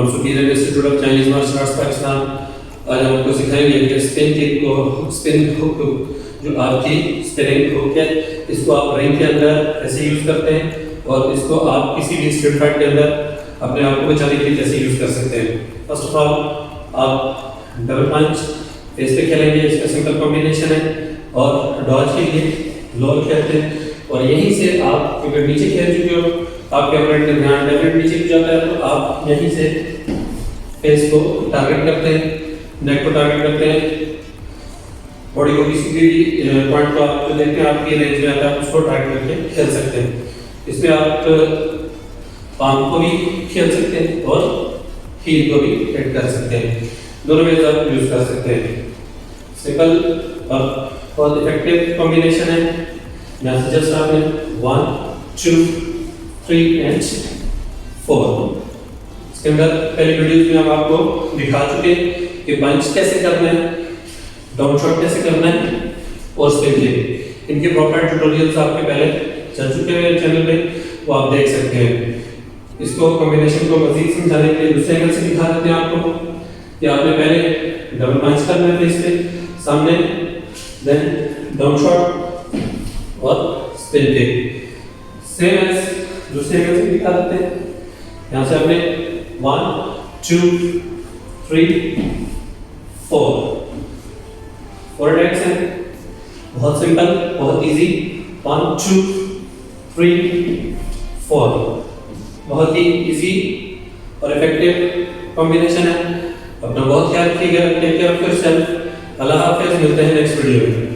From superior institute of Chinese martial arts Pakistan. आज हम आपको सिखाएंगे कि स्पिन किक को, स्पिन हुक जो आपकी स्पिनिंग हुक है, इसको आप रिंग के अंदर कैसे यूज करते हैं और इसको आप किसी भी स्ट्रीट फाइट के अंदर अपने आप को बचाने के लिए कैसे यूज कर सकते हैं। फर्स्ट ऑफ ऑल आप डबल पंच फेस पे खेलेंगे, इसका सिंपल कॉम्बिनेशन है, और डॉज के लिए लोअर खेलते हैं, और यहीं से आप अगर नीचे खेल चुके हो, आपके अपोनेंट का ध्यान डेफिनेट नीचे जाता है, तो आप यहीं से फेस को टारगेट करते हैं, नेक को टारगेट करते हैं, बॉडी को किसी भी पॉइंट को आप जो देखते हैं आपकी रेंज में आता है, उसको टारगेट करके खेल सकते हैं। इसमें आप पाम को भी खेल सकते हैं और हील को भी हिट कर सकते हैं, दोनों में आप यूज कर सकते हैं। सिंपल और बहुत इफेक्टिव कॉम्बिनेशन है। यहाँ से जस्ट आपने 1 2 3 एंड 4। इसके अंदर पहले वीडियोस में हम आपको दिखा चुके हैं कि पंच कैसे करना है, डाउन शॉट कैसे करना है और स्पिन किक। इनके प्रॉपर ट्यूटोरियल्स आपके पहले चल चुके हैं चैनल पे, वो आप देख सकते हैं। इसको कॉम्बिनेशन को मजीद समझाने के लिए दूसरे एंगल से दिखा देते हैं आपको कि आपने पहले डबल पंच करना है फेस पे सामने, देन डाउन शॉट और स्पिन किक। सेम एज दूसरे एंगल से दिखा देते हैं। यहाँ से आपने 1 2 3 4 अटैक्स हैं, बहुत सिंपल, बहुत इजी। 1 2 3 4, बहुत ही इजी और इफेक्टिव कॉम्बिनेशन है। अपना बहुत ख्याल रखिएगा, टेक केयर ऑफ योरसेल्फ। अल्लाह हाफिज़, मिलते हैं नेक्स्ट वीडियो में।